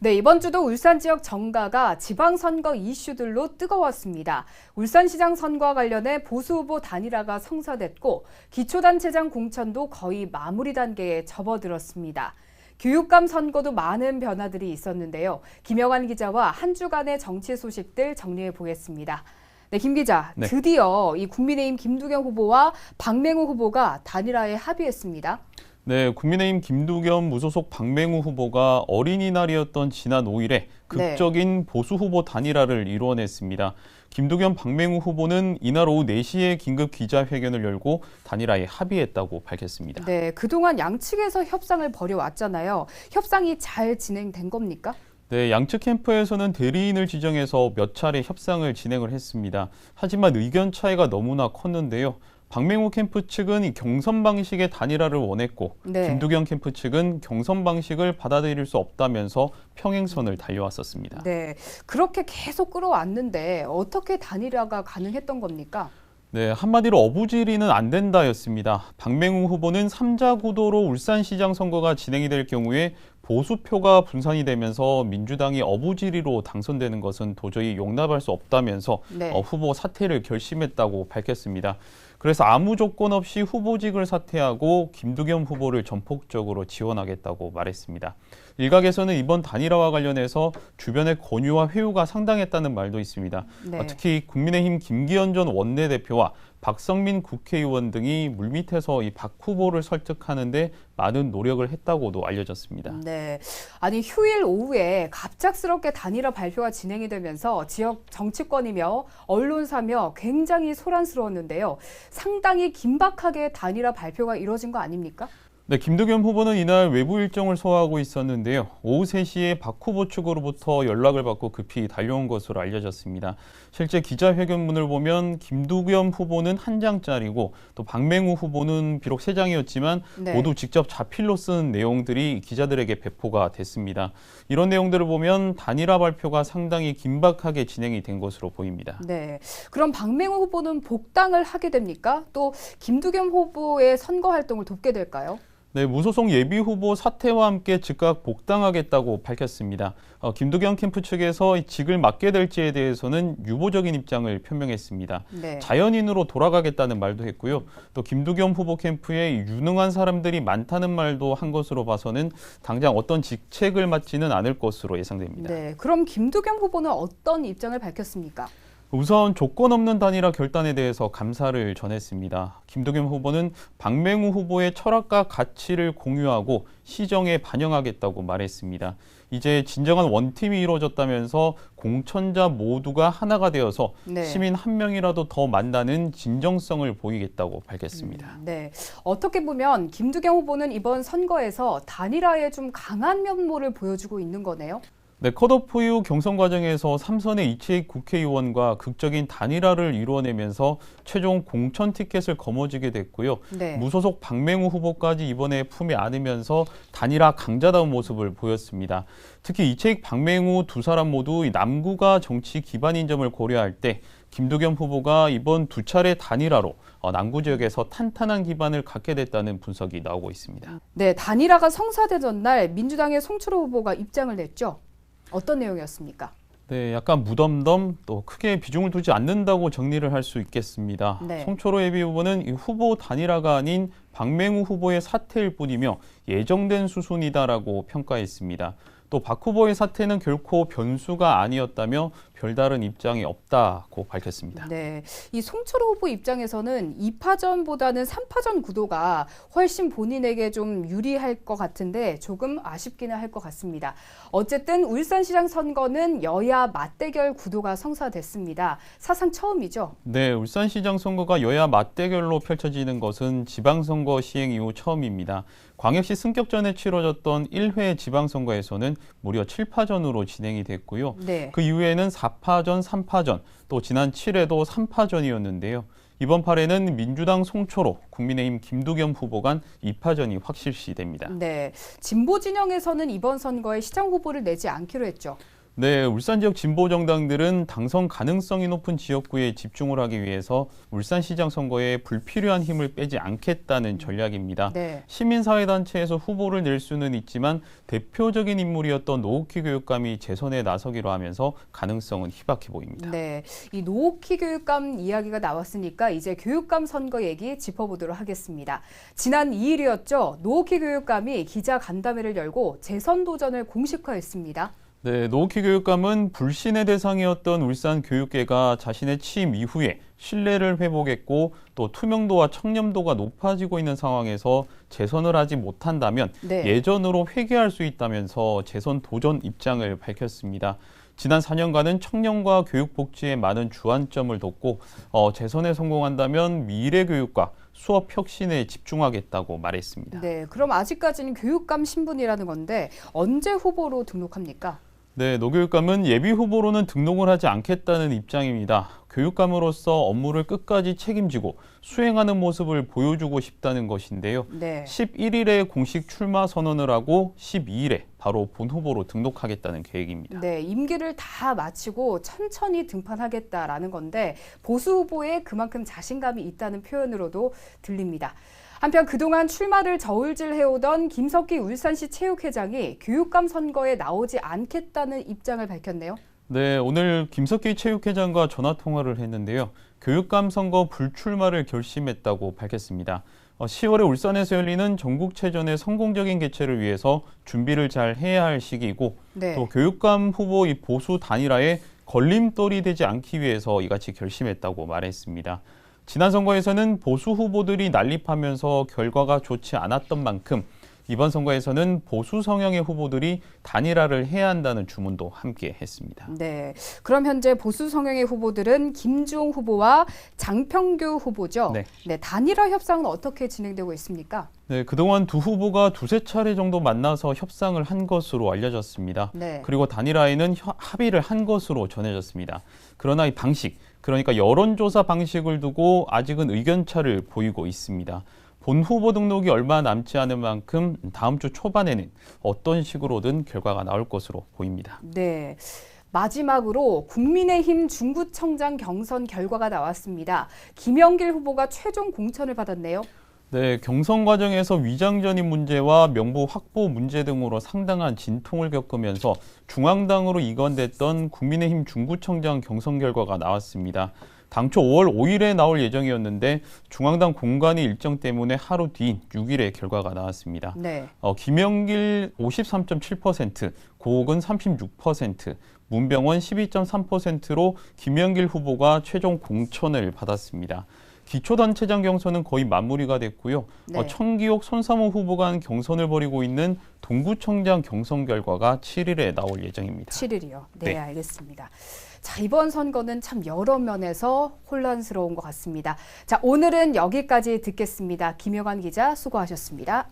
네, 이번 주도 울산 지역 정가가 지방선거 이슈들로 뜨거웠습니다. 울산시장 선거와 관련해 보수후보 단일화가 성사됐고 기초단체장 공천도 거의 마무리 단계에 접어들었습니다. 교육감 선거도 많은 변화들이 있었는데요. 김영환 기자와 한 주간의 정치 소식들 정리해 보겠습니다. 네, 김 기자, 드디어 이 국민의힘 김두겸 후보와 박맹우 후보가 단일화에 합의했습니다. 네, 국민의힘 김두겸 무소속 박맹우 후보가 어린이날이었던 지난 5일에 극적인 보수 후보 단일화를 이루어냈습니다. 김두겸 박맹우 후보는 이날 오후 4시에 긴급 기자회견을 열고 단일화에 합의했다고 밝혔습니다. 네, 그동안 양측에서 협상을 벌여왔잖아요. 협상이 잘 진행된 겁니까? 네, 양측 캠프에서는 대리인을 지정해서 몇 차례 협상을 진행을 했습니다. 하지만 의견 차이가 너무나 컸는데요. 박맹우 캠프 측은 경선 방식의 단일화를 원했고 김두겸 캠프 측은 경선 방식을 받아들일 수 없다면서 평행선을 달려왔었습니다. 네, 그렇게 계속 끌어왔는데 어떻게 단일화가 가능했던 겁니까? 네, 한마디로 어부지리는 안 된다였습니다. 박맹우 후보는 3자 구도로 울산시장 선거가 진행이 될 경우에 보수표가 분산이 되면서 민주당이 어부지리로 당선되는 것은 도저히 용납할 수 없다면서 후보 사퇴를 결심했다고 밝혔습니다. 그래서 아무 조건 없이 후보직을 사퇴하고 김두겸 후보를 전폭적으로 지원하겠다고 말했습니다. 일각에서는 이번 단일화와 관련해서 주변의 권유와 회유가 상당했다는 말도 있습니다. 특히 국민의힘 김기현 전 원내대표와 박성민 국회의원 등이 물밑에서 이 박 후보를 설득하는데 많은 노력을 했다고도 알려졌습니다. 네, 아니 휴일 오후에 갑작스럽게 단일화 발표가 진행이 되면서 지역 정치권이며 언론사며 굉장히 소란스러웠는데요. 상당히 긴박하게 단일화 발표가 이루어진 거 아닙니까? 네, 김두겸 후보는 이날 외부 일정을 소화하고 있었는데요. 오후 3시에 박 후보 측으로부터 연락을 받고 급히 달려온 것으로 알려졌습니다. 실제 기자회견문을 보면 김두겸 후보는 한 장짜리고 또 박맹우 후보는 비록 3장이었지만 모두 직접 자필로 쓴 내용들이 기자들에게 배포가 됐습니다. 이런 내용들을 보면 단일화 발표가 상당히 긴박하게 진행이 된 것으로 보입니다. 네, 그럼 박맹우 후보는 복당을 하게 됩니까? 또 김두겸 후보의 선거 활동을 돕게 될까요? 네, 무소속 예비후보 사퇴와 함께 즉각 복당하겠다고 밝혔습니다. 김두겸 캠프 측에서 직을 맡게 될지에 대해서는 유보적인 입장을 표명했습니다. 자연인으로 돌아가겠다는 말도 했고요. 또 김두겸 후보 캠프에 유능한 사람들이 많다는 말도 한 것으로 봐서는 당장 어떤 직책을 맡지는 않을 것으로 예상됩니다. 네, 그럼 김두겸 후보는 어떤 입장을 밝혔습니까? 우선 조건 없는 단일화 결단에 대해서 감사를 전했습니다. 김두겸 후보는 박맹우 후보의 철학과 가치를 공유하고 시정에 반영하겠다고 말했습니다. 이제 진정한 원팀이 이루어졌다면서 공천자 모두가 하나가 되어서 시민 한 명이라도 더 만나는 진정성을 보이겠다고 밝혔습니다. 네, 어떻게 보면 김두겸 후보는 이번 선거에서 단일화에 좀 강한 면모를 보여주고 있는 거네요. 네, 컷오프 이후 경선 과정에서 3선의 이채익 국회의원과 극적인 단일화를 이루어내면서 최종 공천 티켓을 거머쥐게 됐고요. 무소속 박맹우 후보까지 이번에 품에 안으면서 단일화 강자다운 모습을 보였습니다. 특히 이채익 박맹우 두 사람 모두 남구가 정치 기반인 점을 고려할 때 김두겸 후보가 이번 2차례 단일화로 남구 지역에서 탄탄한 기반을 갖게 됐다는 분석이 나오고 있습니다. 네, 단일화가 성사되던 날 민주당의 송철호 후보가 입장을 냈죠. 어떤 내용이었습니까? 네, 약간 무덤덤 또 크게 비중을 두지 않는다고 정리를 할 수 있겠습니다. 송철호 예비후보는 이 후보 단일화가 아닌 박맹우 후보의 사퇴일 뿐이며 예정된 수순이다라고 평가했습니다. 또 박 후보의 사퇴는 결코 변수가 아니었다며 별다른 입장이 없다고 밝혔습니다. 네, 이 송철호 후보 입장에서는 2파전보다는 3파전 구도가 훨씬 본인에게 좀 유리할 것 같은데 조금 아쉽기는 할 것 같습니다. 어쨌든 울산시장 선거는 여야 맞대결 구도가 성사됐습니다. 사상 처음이죠? 네, 울산시장 선거가 여야 맞대결로 펼쳐지는 것은 지방선거 시행 이후 처음입니다. 광역시 승격전에 치러졌던 1회 지방선거에서는 무려 7파전으로 진행이 됐고요. 그 이후에는 4파전, 3파전, 또 지난 7회도 3파전이었는데요. 이번 팔에는 민주당 송철호, 국민의힘 김두겸 후보 간 2파전이 확실시됩니다. 네, 진보 진영에서는 이번 선거에 시장 후보를 내지 않기로 했죠. 네, 울산 지역 진보 정당들은 당선 가능성이 높은 지역구에 집중을 하기 위해서 울산시장 선거에 불필요한 힘을 빼지 않겠다는 전략입니다. 네. 시민사회단체에서 후보를 낼 수는 있지만 대표적인 인물이었던 노욱희 교육감이 재선에 나서기로 하면서 가능성은 희박해 보입니다. 네, 이 노욱희 교육감 이야기가 나왔으니까 이제 교육감 선거 얘기 짚어보도록 하겠습니다. 지난 2일이었죠. 노욱희 교육감이 기자 간담회를 열고 재선 도전을 공식화했습니다. 네, 노욱희 교육감은 불신의 대상이었던 울산 교육계가 자신의 취임 이후에 신뢰를 회복했고 또 투명도와 청렴도가 높아지고 있는 상황에서 재선을 하지 못한다면 네. 예전으로 회귀할 수 있다면서 재선 도전 입장을 밝혔습니다. 지난 4년간은 청년과 교육 복지에 많은 주안점을 뒀고 재선에 성공한다면 미래 교육과 수업 혁신에 집중하겠다고 말했습니다. 네, 그럼 아직까지는 교육감 신분이라는 건데 언제 후보로 등록합니까? 네, 노교육감은 예비 후보로는 등록을 하지 않겠다는 입장입니다. 교육감으로서 업무를 끝까지 책임지고 수행하는 모습을 보여주고 싶다는 것인데요. 네. 11일에 공식 출마 선언을 하고 12일에 바로 본 후보로 등록하겠다는 계획입니다. 네, 임기를 다 마치고 천천히 등판하겠다라는 건데 보수 후보에 그만큼 자신감이 있다는 표현으로도 들립니다. 한편 그동안 출마를 저울질해오던 김석기 울산시 체육회장이 교육감 선거에 나오지 않겠다는 입장을 밝혔네요. 네, 오늘 김석기 체육회장과 전화통화를 했는데요. 교육감 선거 불출마를 결심했다고 밝혔습니다. 10월에 울산에서 열리는 전국체전의 성공적인 개최를 위해서 준비를 잘 해야 할 시기이고 네. 또 교육감 후보 이 보수 단일화에 걸림돌이 되지 않기 위해서 이같이 결심했다고 말했습니다. 지난 선거에서는 보수 후보들이 난립하면서 결과가 좋지 않았던 만큼 이번 선거에서는 보수 성향의 후보들이 단일화를 해야 한다는 주문도 함께 했습니다. 네, 그럼 현재 보수 성향의 후보들은 김주홍 후보와 장평규 후보죠. 네. 네, 단일화 협상은 어떻게 진행되고 있습니까? 네, 그동안 두 후보가 두세 차례 정도 만나서 협상을 한 것으로 알려졌습니다. 네. 그리고 단일화에는 합의를 한 것으로 전해졌습니다. 그러나 이 방식, 그러니까 여론조사 방식을 두고 아직은 의견차를 보이고 있습니다. 본 후보 등록이 얼마 남지 않은 만큼 다음 주 초반에는 어떤 식으로든 결과가 나올 것으로 보입니다. 네. 마지막으로 국민의힘 중구청장 경선 결과가 나왔습니다. 김영길 후보가 최종 공천을 받았네요. 네, 경선 과정에서 위장전입 문제와 명부 확보 문제 등으로 상당한 진통을 겪으면서 중앙당으로 이관됐던 국민의힘 중구청장 경선 결과가 나왔습니다. 당초 5월 5일에 나올 예정이었는데 중앙당 공관위 일정 때문에 하루 뒤인 6일에 결과가 나왔습니다. 네. 김영길 53.7%, 고옥은 36%, 문병원 12.3%로 김영길 후보가 최종 공천을 받았습니다. 기초단체장 경선은 거의 마무리가 됐고요. 네. 천기옥, 손삼호 후보가 한 경선을 벌이고 있는 동구청장 경선 결과가 7일에 나올 예정입니다. 7일이요. 네, 네. 알겠습니다. 자, 이번 선거는 참 여러 면에서 혼란스러운 것 같습니다. 자, 오늘은 여기까지 듣겠습니다. 김영환 기자 수고하셨습니다.